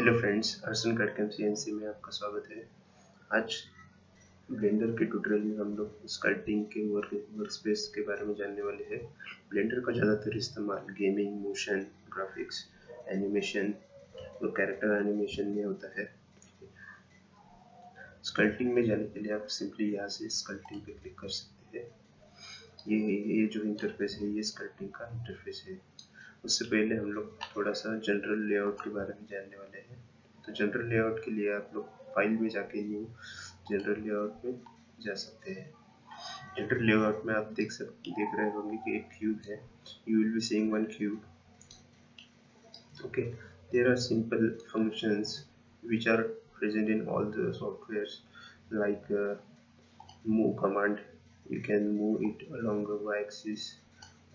Hello friends, अर्सन Katakam CNC में आपका स्वागत है। आज ब्लेंडर के ट्यूटोरियल में हम लोग स्कल्पटिंग के वर्कस्पेस के बारे में जानने वाले हैं। ब्लेंडर का ज़्यादातर इस्तेमाल गेमिंग, मोशन ग्राफिक्स, एनिमेशन और कैरेक्टर एनिमेशन में होता है। स्कल्पटिंग में जाने के लिए आप सिंपली यहाँ से स्कल्पटिंग पे क्लिक कर सकते हैं। ये जो इंटरफेस है, ये स्कल्पटिंग का इंटरफेस है। उससे पहले हम लोग थोड़ा सा जनरल लेआउट के बारे में जानने वाले हैं। तो जनरल लेआउट के लिए आप लोग फाइल में जाके न्यू जनरल लेआउट में जा सकते हैं। जनरल लेआउट में आप देख रहे होंगे कि एक क्यूब है। You will be seeing one cube. Okay, there are simple functions which are present in all the softwares like move command. You can move it along the y-axis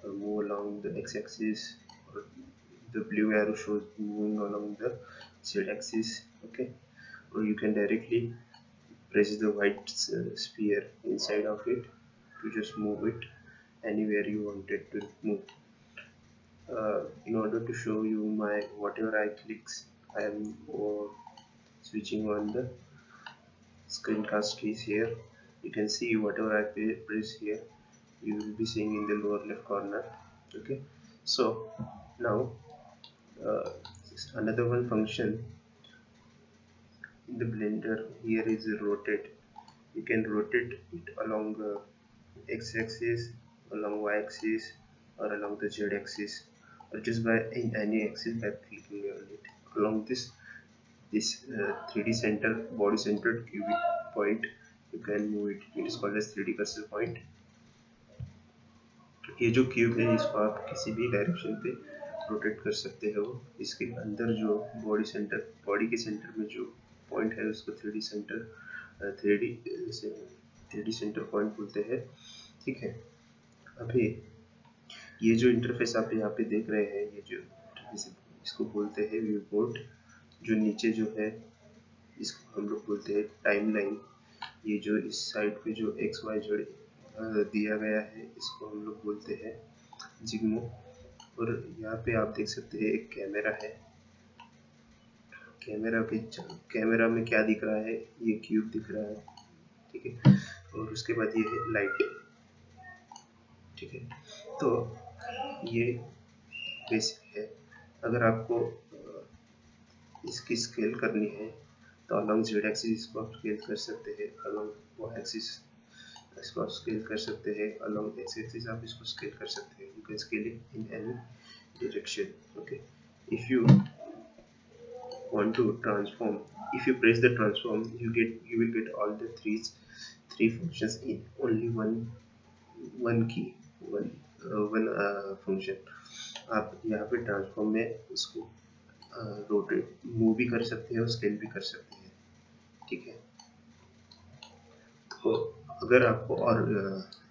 or move along the x-axis, or the blue arrow shows moving along the z-axis. Okay, or you can directly press the white sphere inside of it to just move it anywhere you want it to move. In order to show you my whatever I clicks, I am switching on the screencast keys here. You can see whatever I press here, you will be seeing in the lower left corner. Okay, so now another one function in the blender here is rotate. You can rotate it along x-axis, along y-axis, or along the z-axis, or just by in any axis by clicking on it. Along this 3D center body centered cubic point, you can move it. It is called as 3D cursor point. ये जो cube है, इसको आप किसी भी direction पे rotate कर सकते हो। इसके अंदर जो बॉडी के सेंटर में जो पॉइंट है उसको 3D सेंटर पॉइंट बोलते हैं। ठीक है, अभी ये जो इंटरफेस आप यहाँ पे देख रहे हैं, ये जो इसको बोलते हैं व्यू पोर्ट। जो नीचे जो है इसको हम लोग बोलते हैं टाइमलाइन। ये जो इस साइड पे जो एक्स वाई जेड दिया गया है, इसको हम लोग बोलते हैं जिग्मो। और यहाँ पे आप देख सकते हैं एक कैमरा है। कैमरा में क्या दिख रहा है, ये क्यूब दिख रहा है। ठीक है, और उसके बाद ये है लाइट। ठीक है, तो ये बेसिक है। अगर आपको इसकी स्केल करनी है तो अलॉन्ग जेड एक्सिस इसको आप स्केल कर सकते हैं, अलॉन्ग वाई एक्सिस इसको आप स्केल कर सकते हैं, अलॉन्ग एक्स एक्सिस आप इसको स्केल कर सकते हैं। You can scale it in any direction. Okay, if you want to transform, if you press the transform, you will get all the three functions in only one key, one function. आप यहाँ पे transform में उसको rotate move भी कर सकते हैं और स्केल भी कर सकते हैं। ठीक है, तो अगर आपको और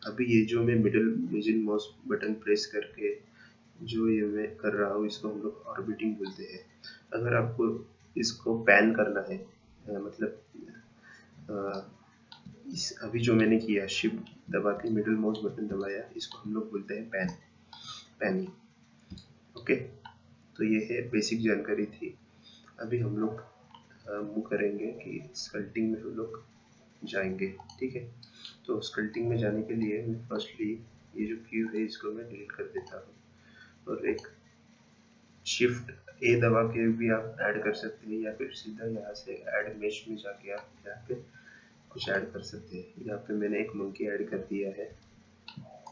अभी ये जो मैं मिडिल माउस बटन प्रेस करके जो ये मैं कर रहा हूँ, इसको हम लोग ऑर्बिटिंग बोलते हैं। अगर आपको इसको पैन करना है, मतलब इस अभी जो मैंने किया, शिफ्ट दबा के मिडिल माउस बटन दबाया, इसको हम लोग बोलते हैं पैनिंग। ओके, तो ये है बेसिक जानकारी थी। अभी हम लोग मूव करेंगे कि स्कल्पटिंग में हम लोग जाएंगे। ठीक है, तो स्कल्पटिंग में जाने के लिए मैं फर्स्टली ये जो क्यूब है इसको मैं डिलीट कर देता हूँ, और एक शिफ्ट ए दबा के भी आप ऐड कर सकते हैं, या फिर सीधा यहाँ से ऐड मेश में जाके आप यहाँ पे कुछ ऐड कर सकते हैं। यहाँ पे मैंने एक मंकी ऐड कर दिया है।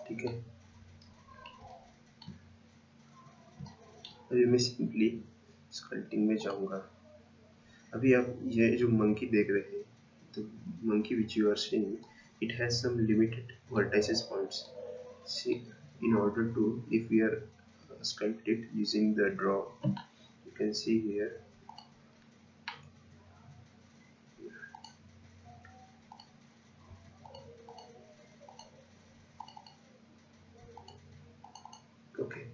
ठीक है, अभी मैं सिंपली स्कल्पटिंग में जाऊंगा। अभी आप ये जो मंकी देख रहे हैं, तो monkey which you are seeing, it has some limited vertices points. See, in order to, if we are sculpt it using the draw, you can see here okay,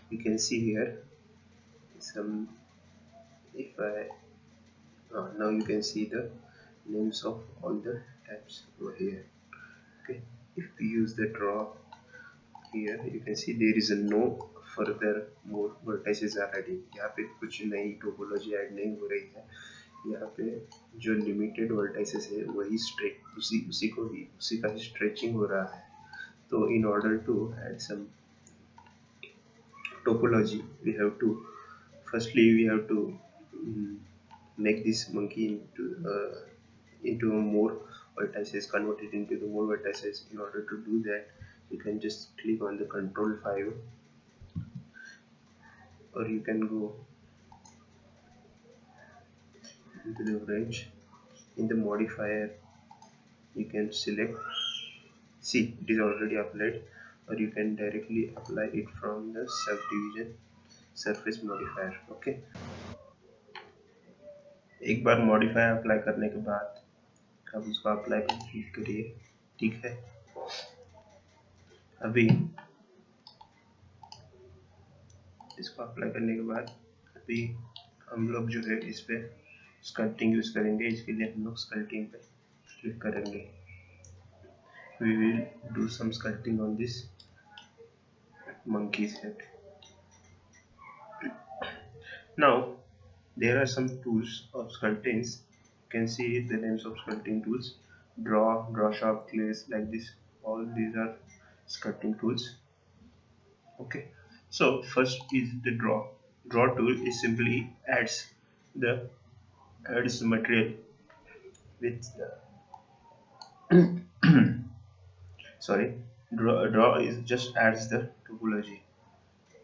you can see here some, if I now you can see the names of all the tabs over here. Okay, if we use the draw here, you can see there is a no further more vertices are adding. यहाँ पे कुछ नई topology add नहीं हो रही है, यहाँ पे जो लिमिटेड वर्टाइसेस है वही स्ट्रेट उसी का ही स्ट्रेचिंग हो रहा है। तो in order to add some topology, we have to mm, make this monkey into more vertices, convert it into the more vertices. In order to do that, you can just click on the control 5, or you can go into the range. In the modifier, you can select, see it is already applied, or you can directly apply it from the subdivision surface modifier. Okay, एक बार modifier apply करने के बाद अब उसको apply पर click करिए। ठीक है, अभी इसको अप्लाई करने के बाद अभी हम लोग जो है इस पे स्कल्पटिंग यूज करेंगे। इसके लिए हम लोग स्कल्पटिंग पे क्लिक करेंगे। We will do some sculpting on this monkey's head. Now there are some tools of sculpting. You can see the names of sculpting tools: draw sharp, glaze, like this. All these are sculpting tools. Okay, so first is the draw tool. Is simply adds the material with the sorry, draw is just adds the topology.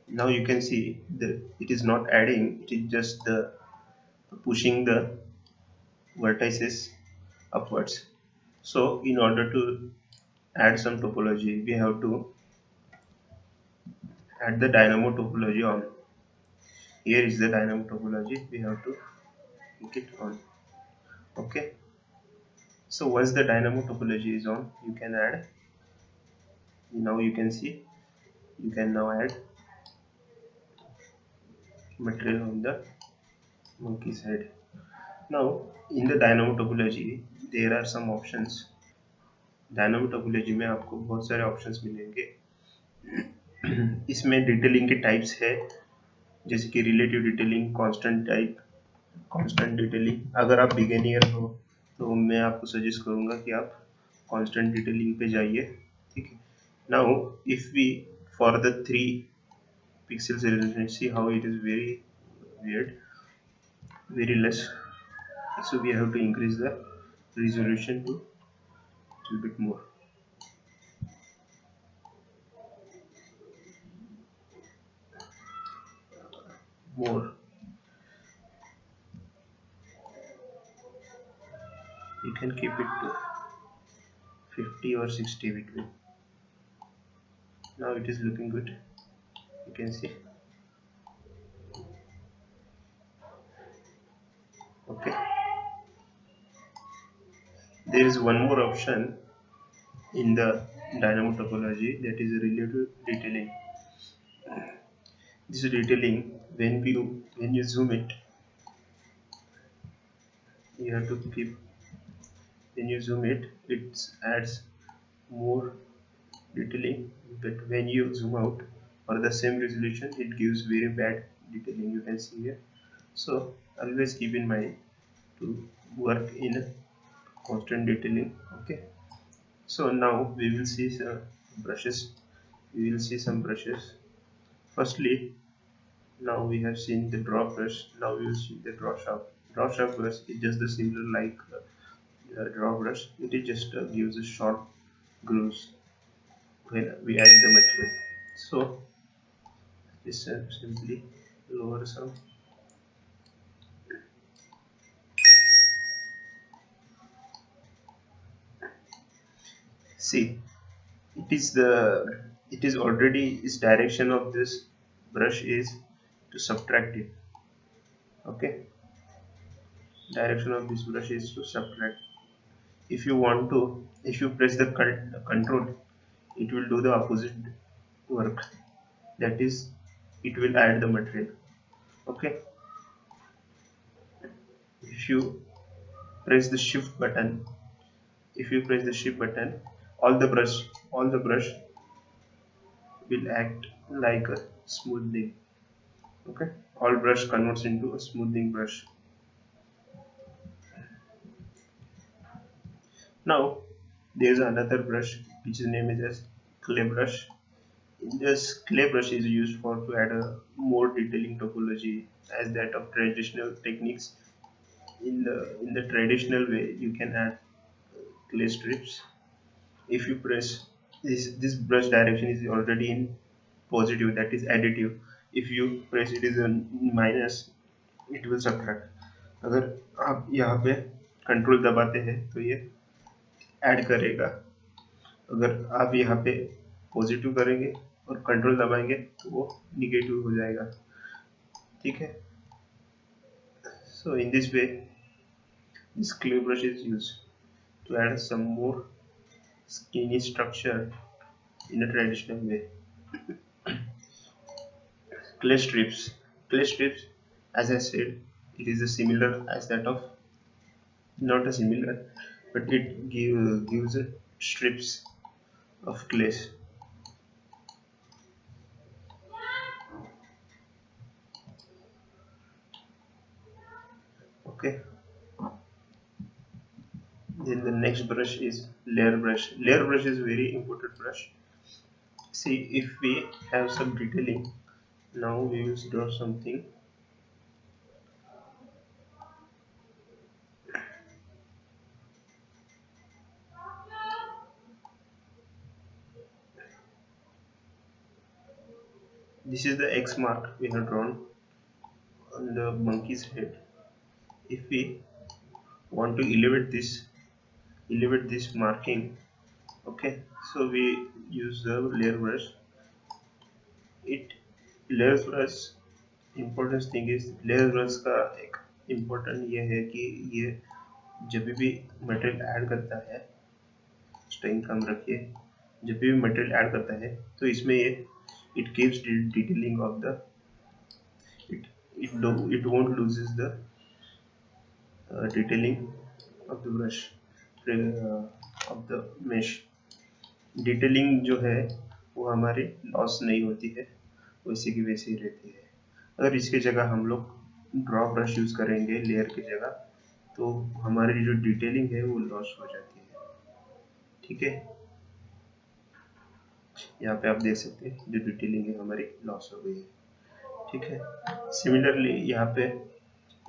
Now you can see that it is not adding, it is just the pushing the vertices upwards. So in order to add some topology, we have to add the dynamo topology on. Here is the dynamo topology, we have to click it on. Okay, so once the dynamo topology is on, you can add. Now you can see you can now add material on the monkey's head. Now in the dynamo topology there are some options. Dynamo topology में आपको बहुत सारे options मिलेंगे। इसमें detailing के types है, जैसे कि relative detailing, constant type, constant detailing. अगर आप बिगिनर हो तो मैं आपको सजेस्ट करूंगा कि आप कांस्टेंट डिटेलिंग पे जाइए। ठीक है, now if we for the 3 pixels resolution, see how it is very weird, very less, so we have to increase the resolution to a little bit more. You can keep it to 50 or 60 between. Now it is looking good, you can see. Okay, there is one more option in the dynamo topology, that is relative detailing. This detailing, when you zoom it, you have to keep, when you zoom it, it adds more detailing, but when you zoom out for the same resolution, it gives very bad detailing, you can see here. So always keep in mind to work in a constant detailing. Okay, so now we will see some brushes. Firstly, now we have seen the draw brush. Now we will see the draw sharp. Draw sharp brush is just the similar like draw brush. It is just gives a short grooves when we add the material. So just simply lower some. See, it is already, its direction of this brush is to subtract it. Okay, direction of this brush is to subtract. If you want to, if you press the control, it will do the opposite work, that is it will add the material. Okay, if you press the shift button, all the brush will act like smoothing. Okay, all brush converts into a smoothing brush. Now there's another brush which is named as clay brush. This clay brush is used for to add a more detailing topology as that of traditional techniques. In the traditional way, you can add clay strips. If you press this brush direction is already in positive, that is additive. If you press it is in minus, it will subtract. अगर आप यहाँ पे control दबाते हैं तो ये add करेगा, अगर आप यहाँ पे पॉजिटिव करेंगे और कंट्रोल दबाएंगे तो वो निगेटिव हो जाएगा, ठीक है. So in this way this clay brush is used to add some more skinny structure in a traditional way. Clay strips. Clay strips, as I said, it is a similar as that of, not a similar, but it gives a strips of clay. Okay. Then the next brush is layer brush. Layer brush is very important brush. See, if we have some detailing, now we will draw something. This is the X mark we have drawn on the monkey's head. If we want to elevate this marking, okay, so we use the layer brush. It layer brush important thing is layer brush का एक important ये है कि ये जब भी material add करता है, स्ट्रेंथ कम रखिए, जब भी मटेरियल ऐड करता है तो इसमें ये it keeps detailing of the it it won't loses the detailing of the brush of the mesh. Detailing जो है वो हमारी लॉस नहीं होती है, वैसे की वैसे ही रहती है. अगर इसके जगह हम लोग ड्रॉ ब्रश यूज करेंगे लेयर की जगह, तो हमारी जो डिटेलिंग है वो लॉस हो जाती है, ठीक है. यहाँ पे आप देख सकते हैं जो डिटेलिंग है हमारी लॉस हो गई है, ठीक है. सिमिलरली यहाँ पे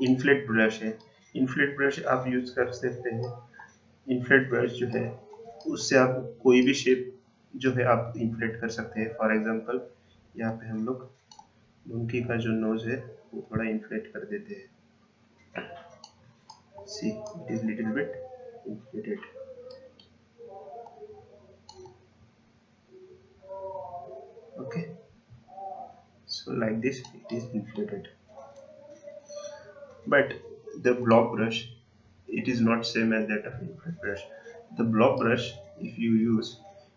इन्फ्लेट ब्रश है. इन्फ्लेट ब्रश आप यूज कर सकते हैं. इन्फ्लेट ब्रश जो है उससे आप कोई भी शेप जो है आप इन्फ्लेट कर सकते हैं. फॉर एग्जांपल यहाँ पे हम लोग मंकी का जो नोज है वो थोड़ा इन्फ्लेट कर देते हैं. See it is little bit inflated. Okay, so like this it is inflated. But the block brush, it is not same as that of infrared brush. The block brush, if you use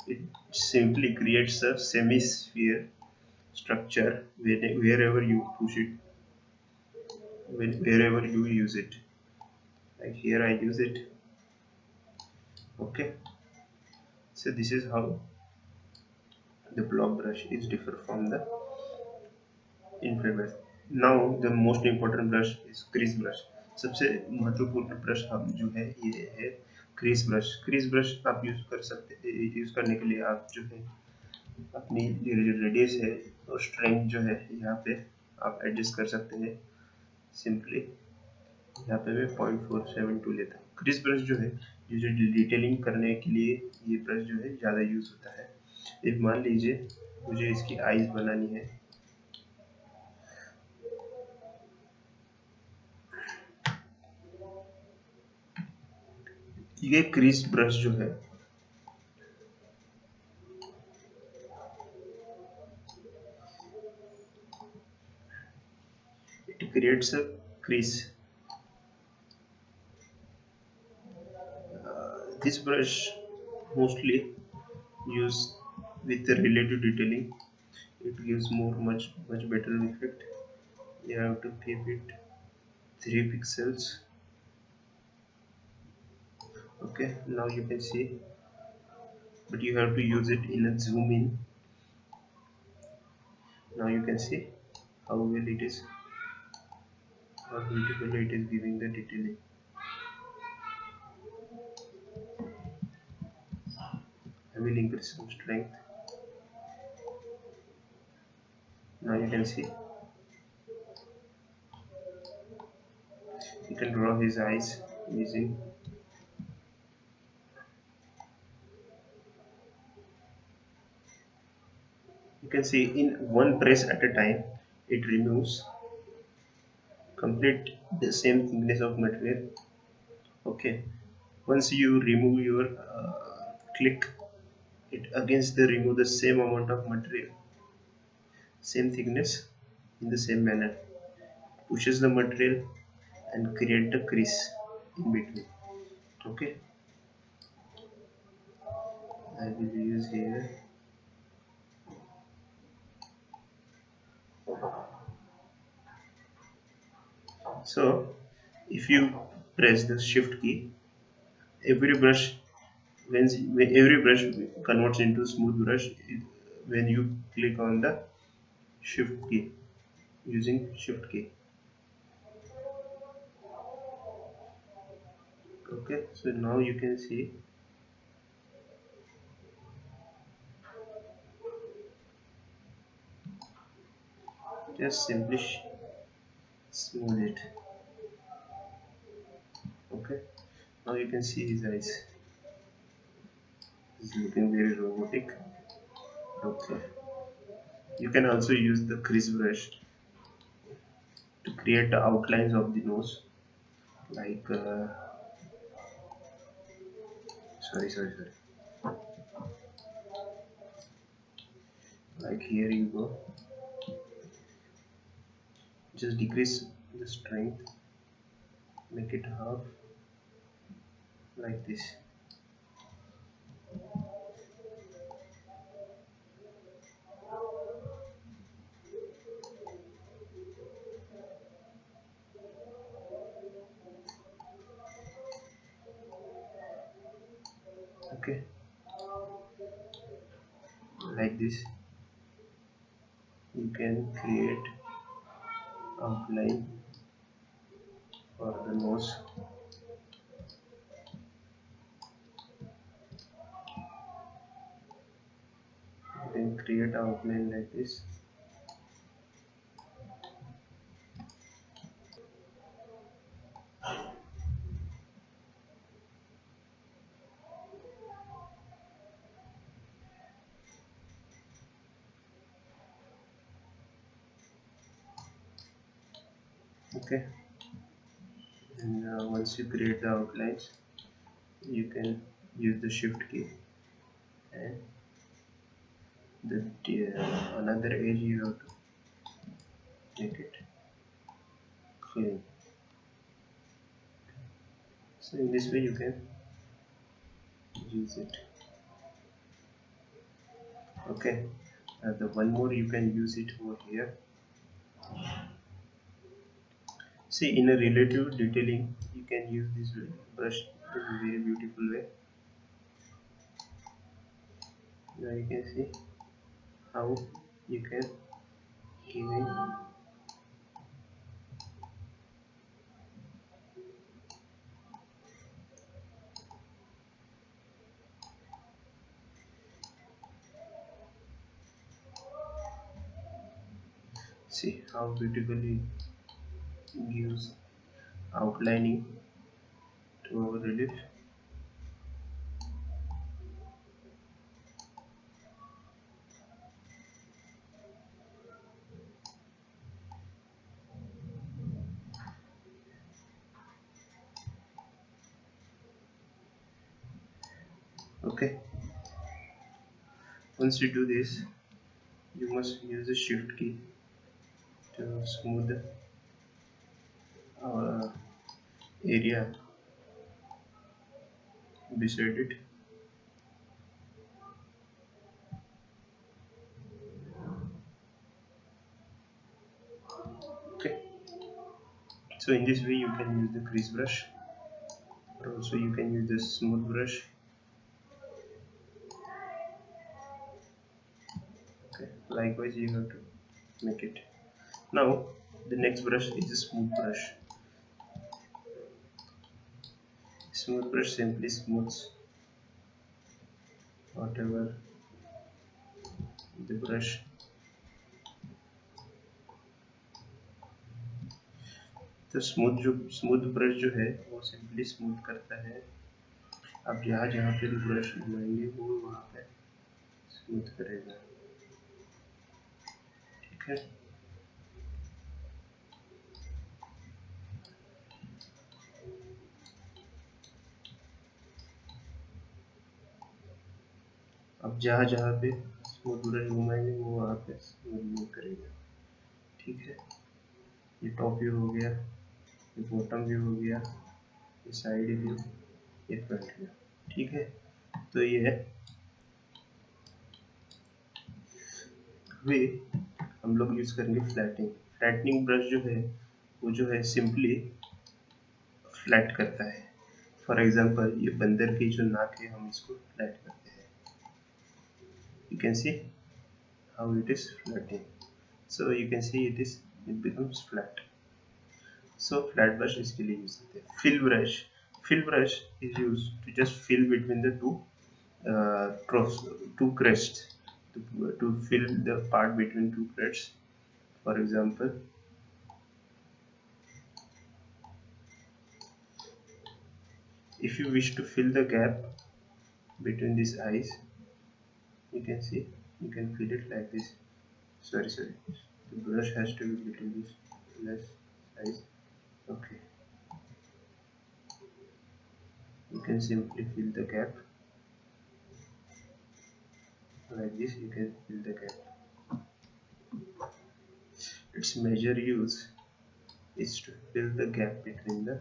it, simply creates a semi-sphere structure wherever you push it, wherever you use it. Like here I use it. Okay, so this is how the block brush is different from the infrared brush. Now the most important brush is crease brush. सबसे महत्वपूर्ण brush हम जो है ये है crease brush. Crease brush आप use कर सकते हैं. यूज करने के लिए आप जो है अपनी जो रेडियस है और स्ट्रेंथ जो है यहाँ पे आप एडजस्ट कर सकते हैं. सिंपली यहाँ पे मैं 0.472 लेता हूँ. क्रीज ब्रश जो है जो डिटेलिंग करने के लिए ये ब्रश जो है ज़्यादा यूज होता है. एक मान लीजिए मुझे इसकी आईज बनानी है, ये क्रीज ब्रश जो है it creates a crease. This brush mostly used with the relative detailing. It gives much better effect. You have to keep it 3 pixels. Okay, now you can see, but you have to use it in a zoom in. Now you can see how well it is, how beautifully it is giving the detailing. I will increase some strength. Now you can see, you can draw his eyes using, you can see in one press at a time it removes complete the same thickness of material. Okay, once you remove your click it against the remove the same amount of material, same thickness, in the same manner, pushes the material and create the crease in between. Okay, I will use here. So if you press the shift key, every brush, when every brush converts into smooth brush when you click on the shift key, using shift key. Okay, so now you can see, just simply smooth it. Okay, now you can see his eyes, it's looking very robotic. Okay, you can also use the crease brush to create the outlines of the nose, like sorry, like here you go, just decrease the strength, make it half, like this. Okay, like this you can create outline for the nose. You can create outline like this. Okay, and once you create the outlines you can use the shift key, and another edge you have to make it clean. So in this way you can use it. Okay, the one more you can use it over here. See, in a relative detailing you can use this brush in a very beautiful way. Now you can see how you can giving, see how beautifully gives outlining to our relief. Okay, once you do this you must use the shift key to smooth our area beside it. Okay, so in this way you can use the crease brush, or also you can use the smooth brush. Okay, likewise you have to make it. Now the next brush is a smooth brush. Smooth brush simply smooths whatever the brush, तो smooth brush जो है वो simply smooth करता है। अब जहाँ जहाँ पे ब्रश घुमाएंगे वो वहाँ पे स्मूथ करेगा, ठीक है। अब जहाँ जहाँ पे स्मूथ ब्रश घुमाएंगे वो वहाँ पे स्मूथ करेगा, ठीक है। ये टॉप व्यू हो गया, ये बॉटम व्यू हो गया, ये साइड व्यू, ये फ्रंट व्यू, ठीक है। तो ये है वे हम लोग यूज करेंगे फ्लैटनिंग। फ्लैटनिंग ब्रश जो है वो जो है सिंपली फ्लैट करता है। फॉर एग्जांपल ये बंदर की जो नाक है हम इसको फ्लैट करते हैं। You can see how it is flatting, so you can see it becomes flat. So flat brush इसके लिए यूज करते हैं। fill brush is used to just fill between the troughs, two crests, to fill the part between two crests. For example, if you wish to fill the gap between these eyes, you can see you can fill it like this. Sorry, the brush has to be between this less size. Okay, you can simply fill the gap like this. You can fill the gap. Its major use is to fill the gap between the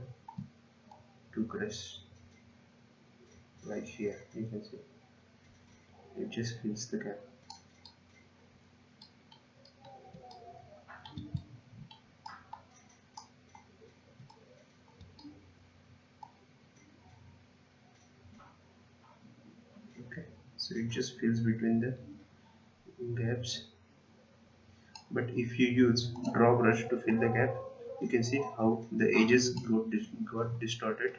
two crests. Like here, you can see it just fills the gap. Okay, so it just fills between the gaps. But if you use draw brush to fill the gap, you can see how the edges got distorted.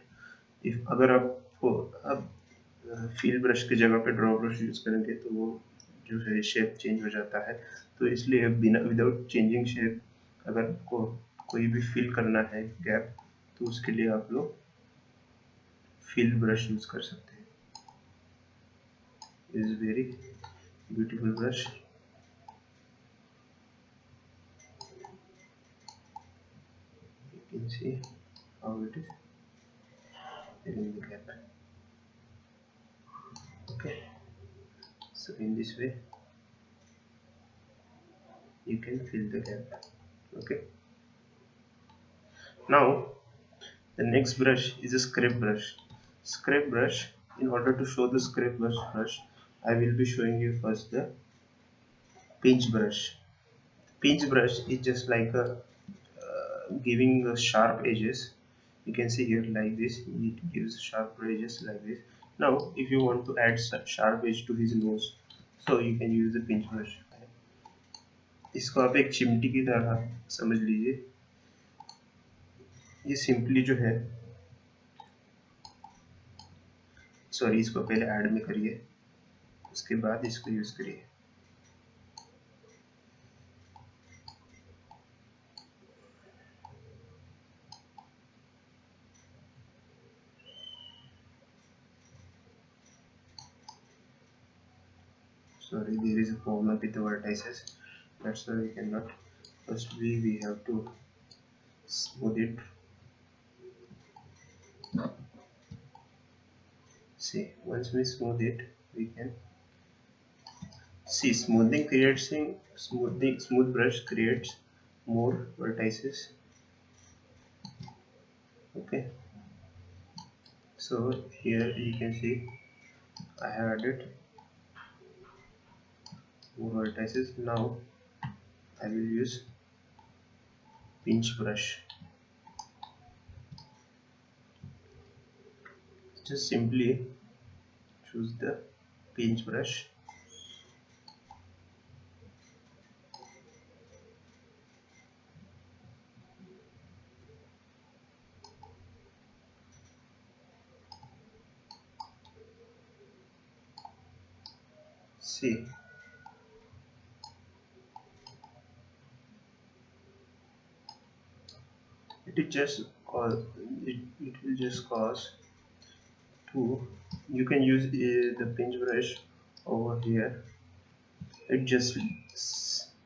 If अगर आपको अब feel brush की जगह पे draw brush use करेंगे तो वो जो है शेप चेंज हो जाता है। तो इसलिए बिना विदाउट चेंजिंग शेप अगर आपको कोई भी फिल करना है गैप, तो उसके लिए आप लोग फिल ब्रश यूज कर सकते हैं। Is very beautiful brush. You can see how it is filling the gap. Okay, so in this way you can fill the gap. Okay, now the next brush is a scrape brush. Scrape brush, in order to show the scrape brush, I will be showing you first the pinch brush. Pinch brush is just like a giving sharp edges. You can see here like this, it gives sharp edges like this. Now if you want to add sharp edge to his nose, so you can use the pinch brush. इसको आप एक चिमटी की तरह समझ लीजिए। ये simply जो है, सॉरी, इसको पहले ऐड में करिए, उसके बाद इसको यूज करिए। Sorry, there is a problem with the vertices, that's why we cannot. First we have to smooth it. See, once we smooth it, we can see smooth brush creates more vertices. Okay, so here you can see I have added more vertices. Now I will use pinch brush. Just simply choose the pinch brush see it is just cause it will just cause to, you can use the pinch brush over here. It just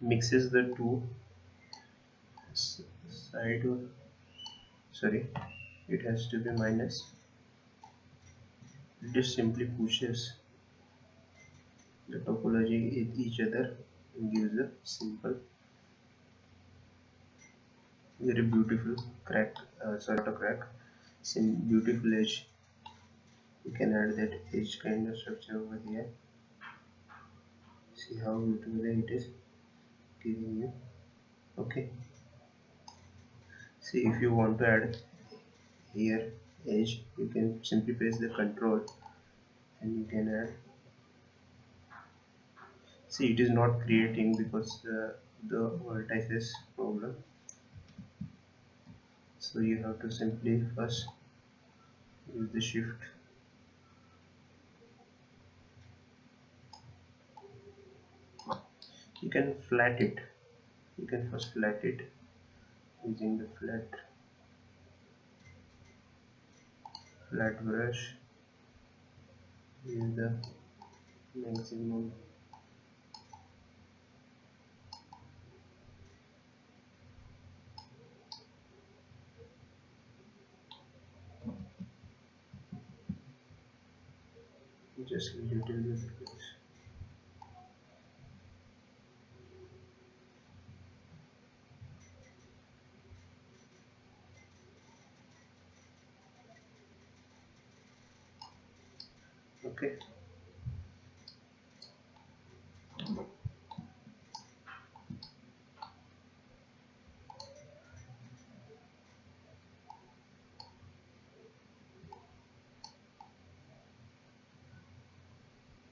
mixes the two side, sorry, it has to be minus. It just simply pushes the topology with each other and gives a simple, very beautiful crack, sort of crack, some beautiful edge. You can add that edge kind of structure over here. See how beautiful it is giving you. Okay, see if you want to add here edge, you can simply press the control and you can add. See, it is not creating because the vertices problem, so you have to simply first use the shift. You can flat it, you can first flat it using the flat brush. Use the maximum. Just little bit. Okay,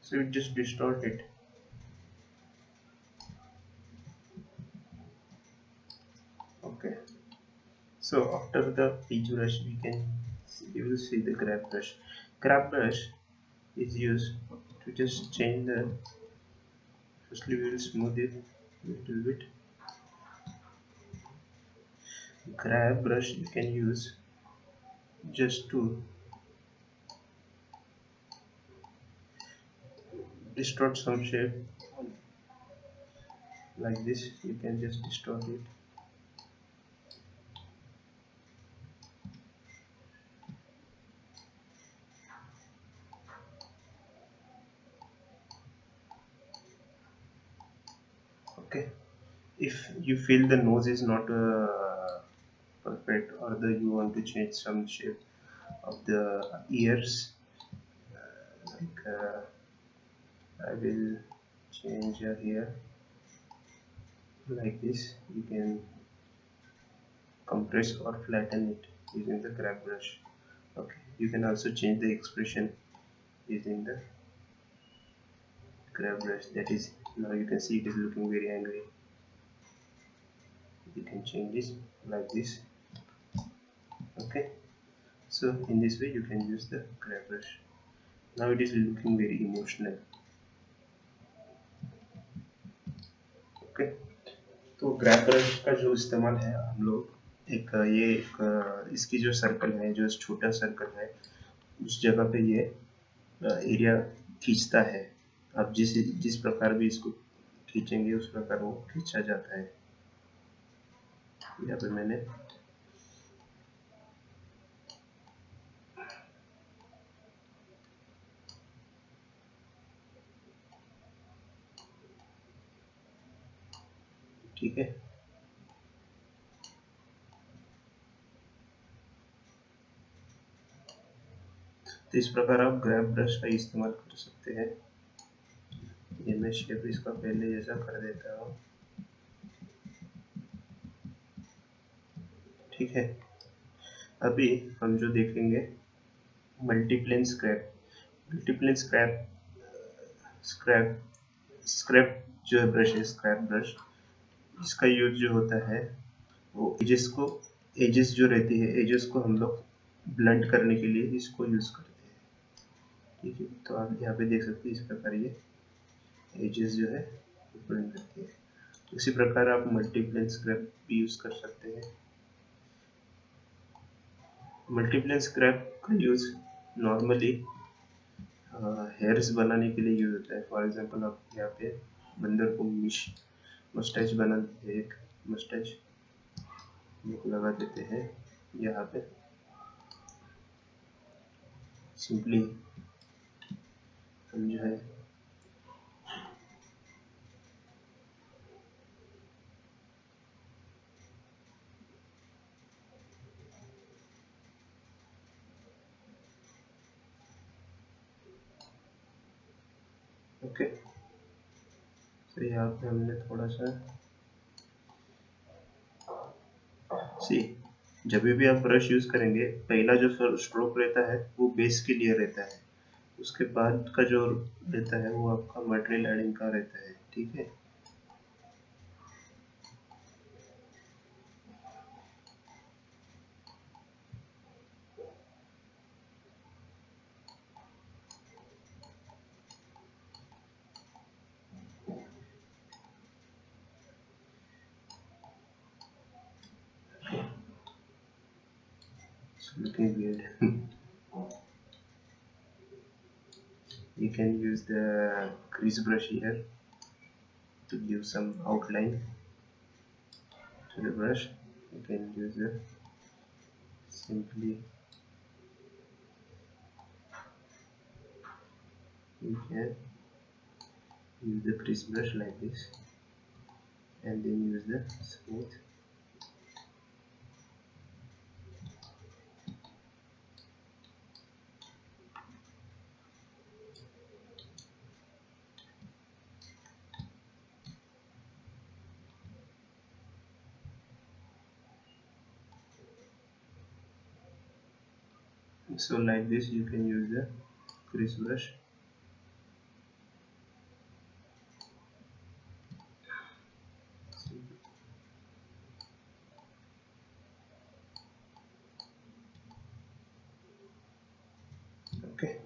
so it just distort it. Okay, so after the pinch brush we can you will see the grab brush. Grab brush is used to just change the, firstly we will smooth it a little bit. Grab brush you can use just to distort some shape like this. You can just distort it. Okay, if you feel the nose is not perfect, or the you want to change some shape of the ears, like I will change here like this. You can compress or flatten it using the grab brush. Okay, you can also change the expression using the grab brush. That is, now you can see it is looking very angry. You can change this like this. Okay, so in this way you can use the grab brush. Now it is looking very emotional. Okay, तो grab brush का जो इस्तेमाल है हम लोग एक ये एक इसकी जो सर्कल है, जो छोटा सर्कल है, उस जगह पे ये एरिया खींचता है। आप जिस जिस प्रकार भी इसको खींचेंगे उस प्रकार वो खींचा जाता है। यहाँ पे मैंने ठीक है, तो इस प्रकार आप ग्रैब ब्रश का इस्तेमाल कर सकते हैं। ये मैं शेप इसका पहले जैसा कर देता हूँ। ठीक है, अभी हम जो देखेंगे मल्टीप्लेन स्क्रैप। मल्टीप्लेन स्क्रैप स्क्रैप स्क्रैप जो है ब्रश है, स्क्रैप ब्रश, इसका यूज जो होता है वो एजेस जो रहती है, एजेस को हम लोग ब्लंट करने के लिए इसको यूज करते हैं। ठीक है, तो आप यहाँ पे देख सकते हैं इस प्रकार ये एजेस जो है ब्लेंड करती है। उसी प्रकार आप मल्टीप्लेन स्क्रैप भी यूज कर सकते हैं। मल्टीप्लेन स्क्रैप का यूज नॉर्मली हेयर्स बनाने के लिए यूज होता है। फॉर एग्जांपल आप यहाँ पे बंदर को मस्टैच बना देते हैं, एक मस्टैच लगा देते हैं यहाँ पे, सिंपली हम जो है ओके। तो यहाँ पे हमने थोड़ा सा सी, जब भी आप ब्रश यूज करेंगे पहला जो स्ट्रोक रहता है वो बेस के लिए रहता है, उसके बाद का जो रहता है वो आपका मटेरियल एडिंग का रहता है, ठीक है। Looking weird. You can use the crease brush here to give some outline to the brush. You can use the simply, you can use the crease brush like this and then use the smooth. So like this you can use the crease brush. Okay.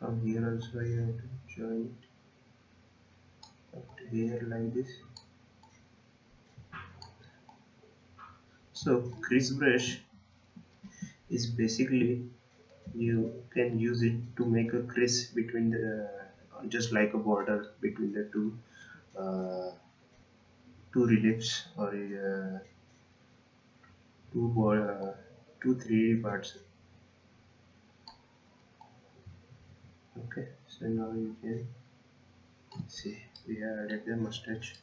From here also you have to join up to here like this. So crease brush is basically, you can use it to make a crease between the just like a border between the uh, two reliefs or two 3D parts. Okay, so now you can see we have added the mustache.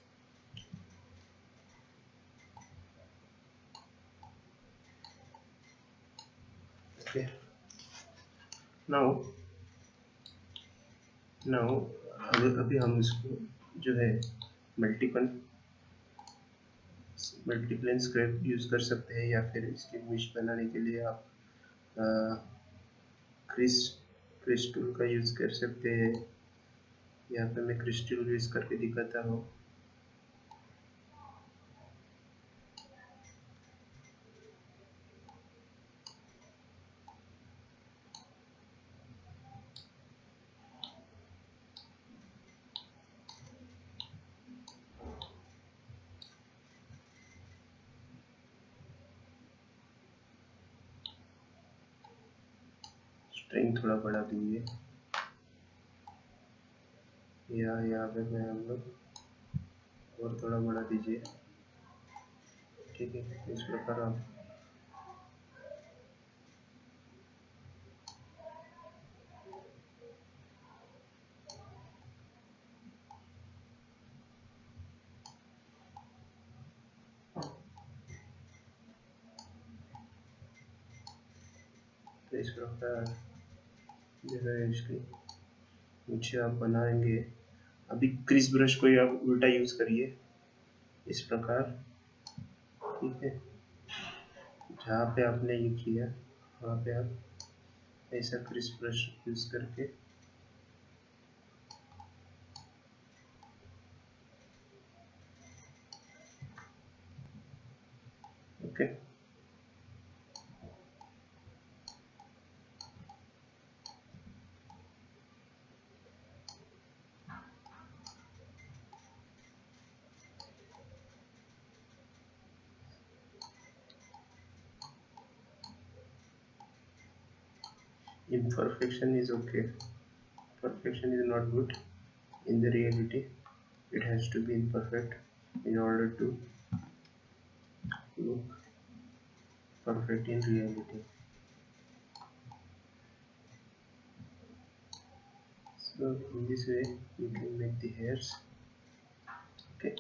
Okay, now अभी हम इसको जो है multiple मल्टीप्लेन scrap use कर सकते हैं, या फिर इसकी विश बनाने के लिए आप क्रिस क्रिस टूल का यूज कर सकते हैं। यहाँ पे मैं क्रिस टूल यूज करके दिखाता हूँ। स्ट्रिंग थोड़ा बढ़ा दीजिए, यहाँ पे मैं हम लोग और थोड़ा बढ़ा दीजिए, ठीक है। इस प्रकार आप तो इस प्रकार जो है इसकी नीचे आप बनाएंगे। अभी क्रिस ब्रश को आप उल्टा यूज करिए इस प्रकार, ठीक है। जहाँ पे आपने ये किया वहाँ पे आप ऐसा क्रिस ब्रश यूज करके Okay. Imperfection is okay. Perfection is not good in the reality. It has to be imperfect in order to look perfect in reality. So in this way you can make the hairs. Okay,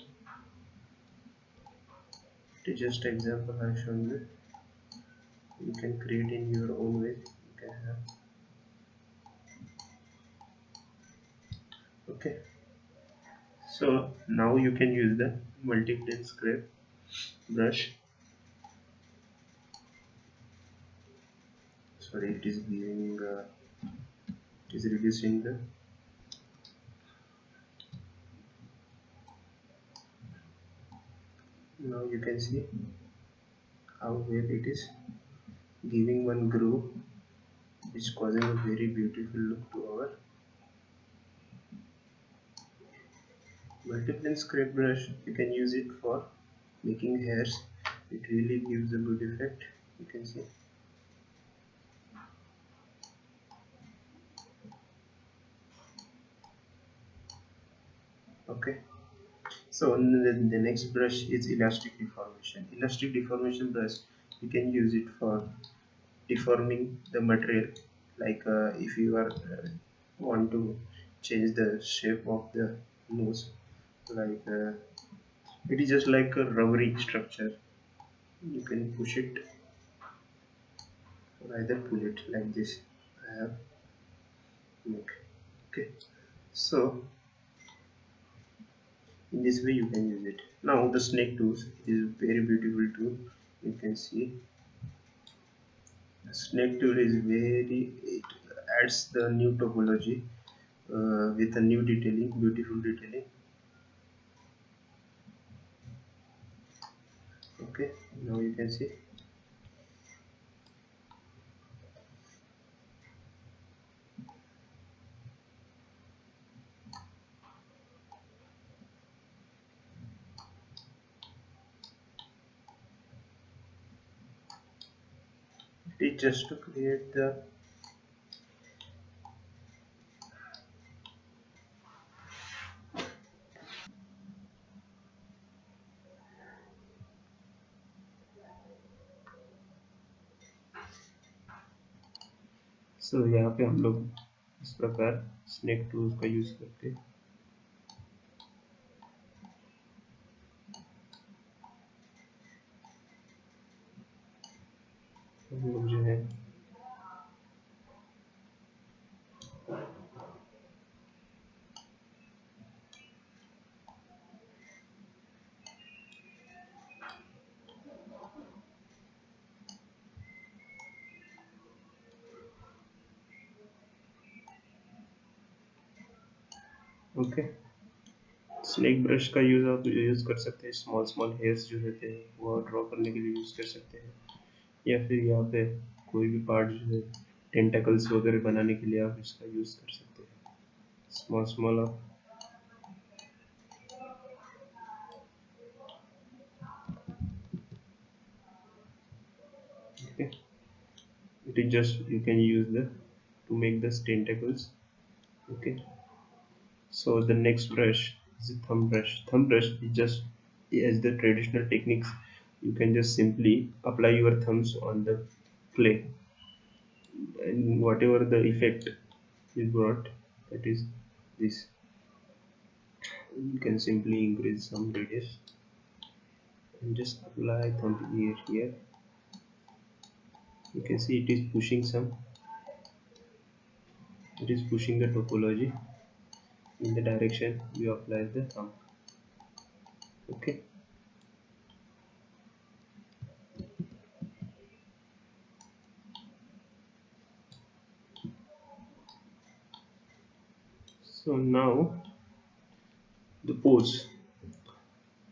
it is just example I have shown you. You can create in your own way. You can have. Okay, so now you can use the multi-plane scrape brush. Sorry, it is giving. It is reducing the. Now you can see how well it is giving one groove, which is causing a very beautiful look to our multi-plane scrape brush. You can use it for making hairs. It really gives a good effect. You can see. Okay, so the next brush is elastic deformation. Elastic deformation brush, you can use it for deforming the material, like if you are want to change the shape of the nose, like it is just like a rubbery structure. You can push it or either pull it like this. I have make. Okay, so in this way you can use it. Now the snake tools is very beautiful tool. You can see the snake tool is very, it adds the new topology with a new detailing, beautiful detailing. Okay, now you can see it is just to create the. So यहाँ पे हम लोग इस प्रकार snake tools का use करते हैं. हम लोग जो है ओके, स्नेक ब्रश का यूज आप यूज कर सकते हैं. स्मॉल स्मॉल हेयर्स जो रहते हैं वो ड्रॉ करने के लिए यूज कर सकते हैं, या फिर यहाँ पे कोई भी पार्ट जो है टेंटाकल्स वगैरह बनाने के लिए आप इसका यूज कर सकते हैं. स्मॉल स्मॉल आप. Okay, it is just you can use the to make the tentacles. Okay, so the next brush is a thumb brush. Thumb brush is just as the traditional techniques. You can just simply apply your thumbs on the clay, and whatever the effect is brought, that is this. You can simply increase some radius and just apply thumb here. You can see it is pushing some. It is pushing the topology in the direction you apply the thumb. Okay. So now the pose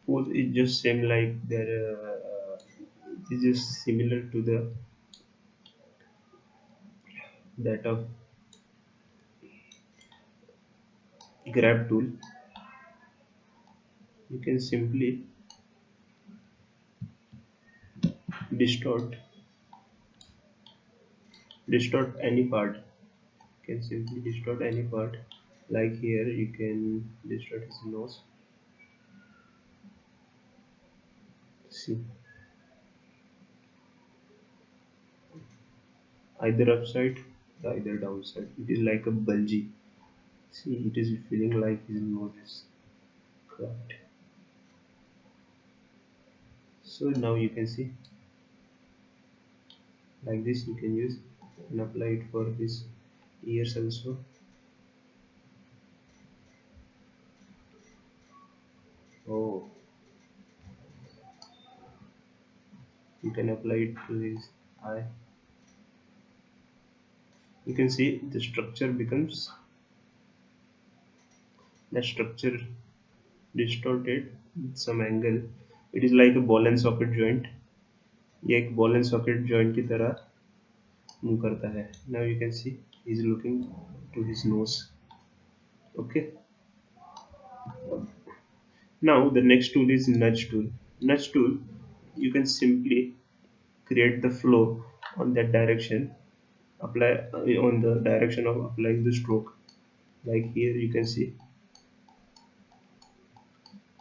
is just same like there. This is similar to the that of grab tool. You can simply distort any part. You can simply distort any part. Like here, you can distort his nose. See, either upside, either downside. It is like a bulgy. See, it is feeling like his nose is cracked. So now you can see, like this you can use and apply it for his ears also. Oh, you can apply it to his eye. You can see the structure becomes the structure distorted with some angle. It is like a ball and socket joint. ये एक ball and socket joint की तरह move करता है. Now you can see he is looking to his nose. Okay. Now the next tool is nudge tool. Nudge tool, you can simply create the flow on that direction, apply on the direction of applying the stroke. Like here you can see,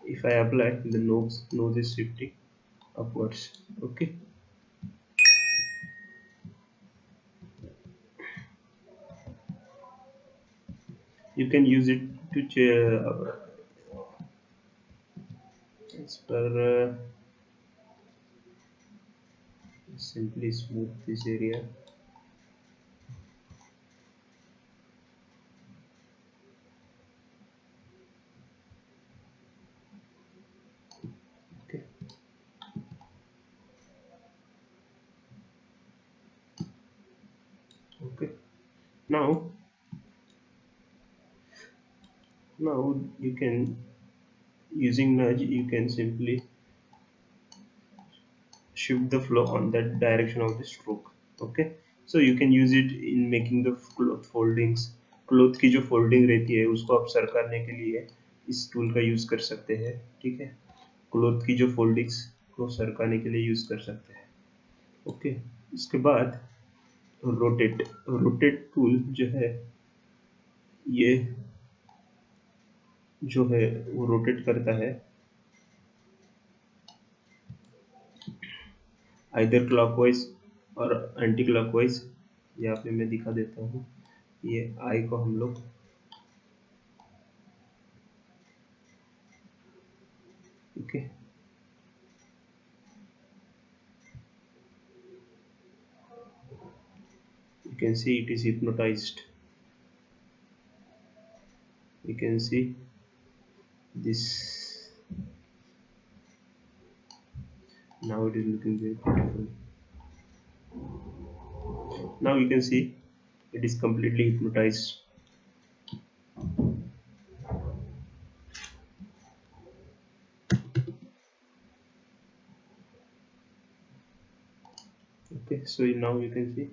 if I apply, the nose is shifting upwards. Okay. You can use it to as per simply smooth this area. Okay. Okay. Now you can, using nudge, you can simply shift the flow on that direction of the stroke. Okay. So you can use it in making the cloth foldings. Cloth की जो folding रहती है उसको आप सरकाने के लिए इस tool का यूज कर सकते हैं. ठीक है. क्लोथ की जो फोल्डिंग्स को सरकाने के लिए यूज कर सकते हैं. ओके. इसके बाद रोटेट टूल जो है, ये जो है वो रोटेट करता है आइदर क्लॉकवाइज और एंटी क्लॉकवाइज. यहाँ पे मैं दिखा देता हूँ. ये आई को हम लोग okay. You can see it is hypnotized. You can see this. Now it is looking very beautiful. Now you can see it is completely hypnotized. Okay, so now you can see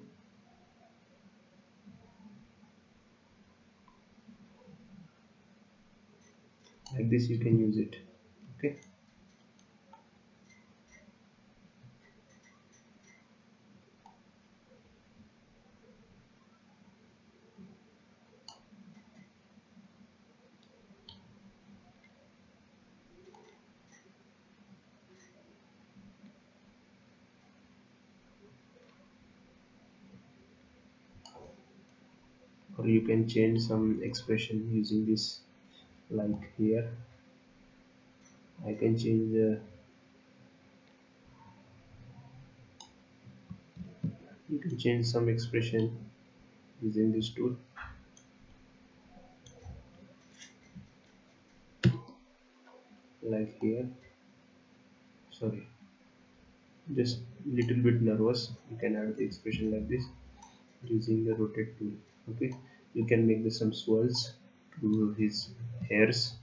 like this you can use it. Okay. Or you can change some expression using this. Like here I can change the, you can change some expression using this tool. Like here, sorry, just little bit nervous, you can add the expression like this using the rotate tool. Okay. You can make some swirls to his hairs.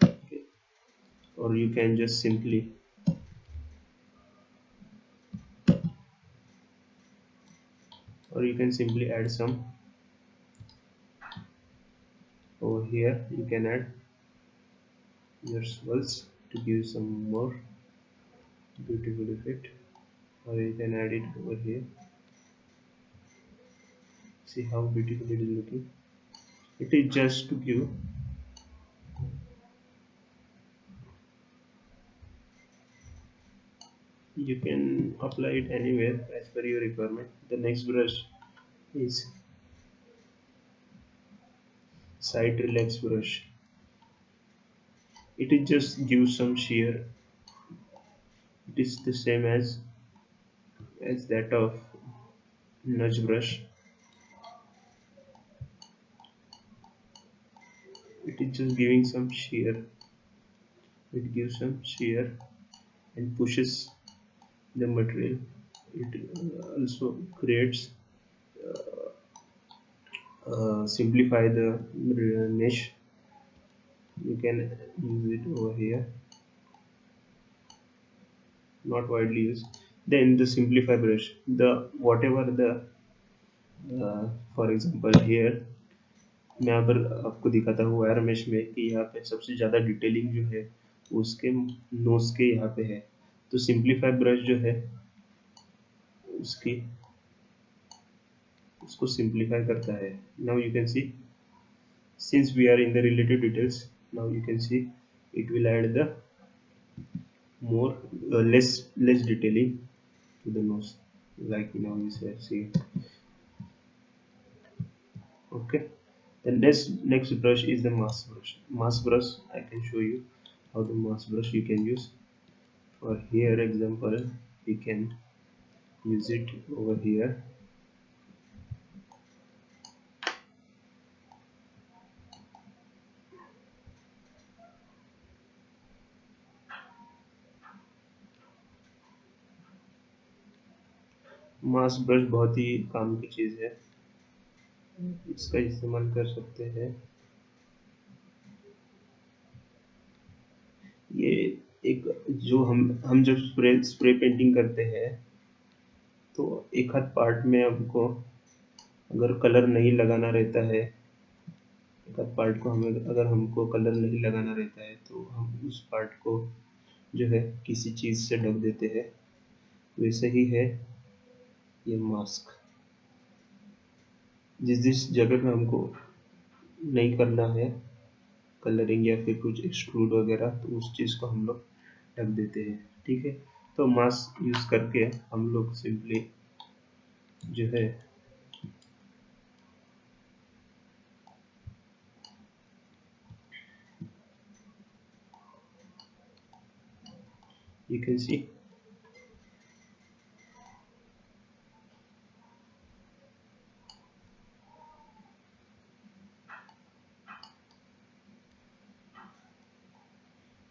Okay. Or you can just simply or you can simply add some over here. You can add your swirls to give some more beautiful effect, or you can add it over here. See how beautiful it is looking. It is just to give. You can apply it anywhere as per your requirement. The next brush is side relax brush. It is just give some shear. It is the same as that of nudge brush. It is just giving some shear. It gives some shear and pushes the material. It also creates simplify the mesh. You can use it over here, not widely used. Then the simplify brush, the whatever the for example here, मैं अगर आपको दिखाता हूँ wire mesh में कि यहाँ पे सबसे ज़्यादा डिटेलिंग जो है उसके नोज के यहाँ पे है, तो सिंप्लीफाई ब्रश जो है उसकी उसको सिंप्लीफाई करता है. Now you can C, since we are in the related details, now you can see it will add the more less detailing to the nose, like now you see. Okay, the next brush is the mask brush. Mask brush, I can show you how the mask brush you can use. For here example, we can use it over here. Mask brush बहुत ही काम की चीज़ है, इसका इस्तेमाल कर सकते हैं. ये एक जो हम जब स्प्रे पेंटिंग करते हैं तो एक हाथ पार्ट में हमको अगर कलर नहीं लगाना रहता है, एक हाथ पार्ट को हमें अगर हमको कलर नहीं लगाना रहता है तो हम उस पार्ट को जो है किसी चीज़ से ढक देते हैं. वैसे ही है ये मास्क. जिस जगह पे हमको नहीं करना है कलरिंग या फिर कुछ एक्सट्रूड वगैरह, तो उस चीज़ को हम लोग ढक देते हैं. ठीक है, तो मास्क यूज़ करके हम लोग सिंपली जो है you can see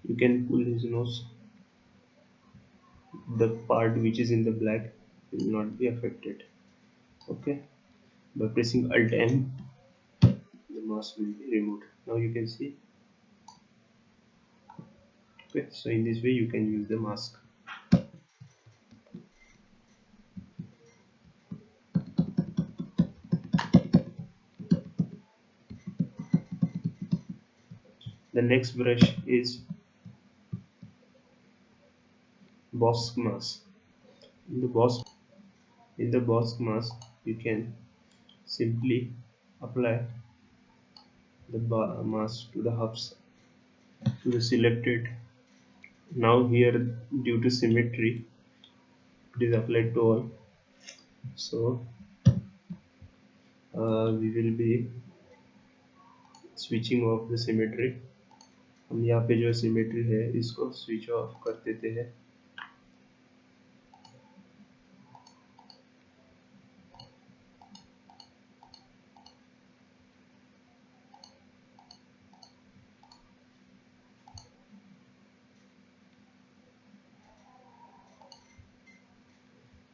you can pull his nose. The part which is in the black will not be affected. Okay, by pressing Alt M the mask will be removed. Now you can see. Okay, so in this way you can use the mask. The next brush is Bosch mask. In the Bosch mask you can simply apply the mask to the hubs, to the selected. Now here, due to symmetry, it is applied to all, so we will be switching off the symmetry. हम यहाँ पे जो symmetry है इसको switch off कर देते हैं.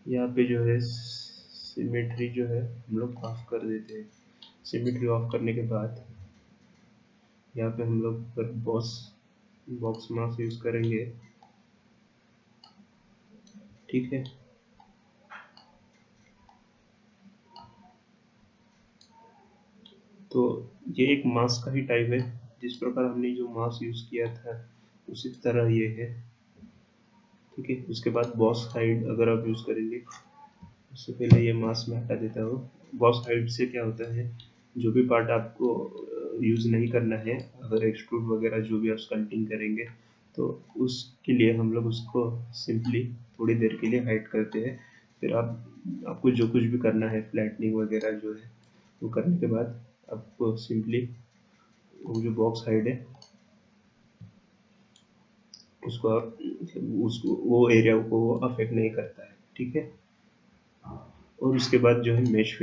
यहाँ पे जो है सिमेट्री जो है हम लोग ऑफ कर देते हैं. सिमेट्री ऑफ करने के बाद यहाँ पे हम लोग पर बॉक्स मास्क यूज करेंगे. ठीक है, तो ये एक मास्क का ही टाइप है, जिस प्रकार हमने जो मास्क यूज किया था उसी तरह ये है। ठीक है, उसके बाद बॉस हाइड अगर आप यूज करेंगे, उससे पहले ये मास्क में हटा देता हूँ। बॉस हाइड से क्या होता है, जो भी पार्ट आपको यूज नहीं करना है, अगर एक्सट्रूड वगैरह जो भी आप स्कल्पटिंग करेंगे, तो उसके लिए हम लोग उसको सिंपली थोड़ी देर के लिए हाइड करते हैं। फिर आपको जो कुछ भी करना है, फ्लैटनिंग वगैरह जो है वो करने के बाद आपको सिंपली वो जो बॉक्स हाइड है उसको आप उसको वो एरिया को वो अफेक्ट नहीं करता है। ठीक है, और उसके बाद जो है मेश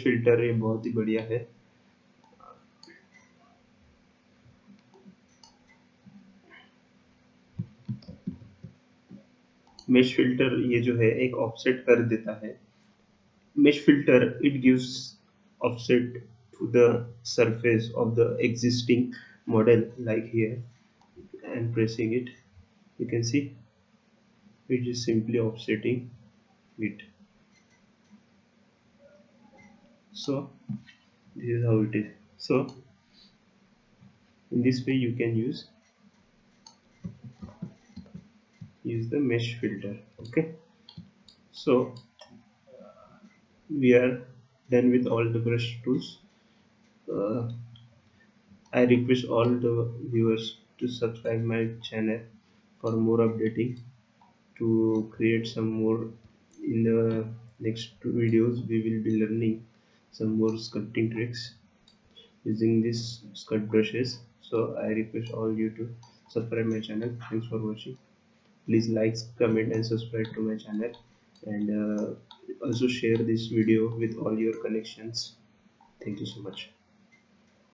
फिल्टर ये बहुत ही बढ़िया है। मेश फिल्टर ये जो है एक ऑफसेट कर देता है। mesh filter, it gives offset to the surface of the existing model, like here, and pressing it you can see it is simply offsetting it. So this is how it is. So in this way you can use the mesh filter. Okay, so we are done with all the brush tools. uh, I request all the viewers to subscribe my channel for more updating, to create some more. In the next two videos we will be learning some more sculpting tricks using these sculpt brushes. So I request all you to subscribe my channel. Thanks for watching. Please like, comment and subscribe to my channel, and also share this video with all your connections. Thank you so much.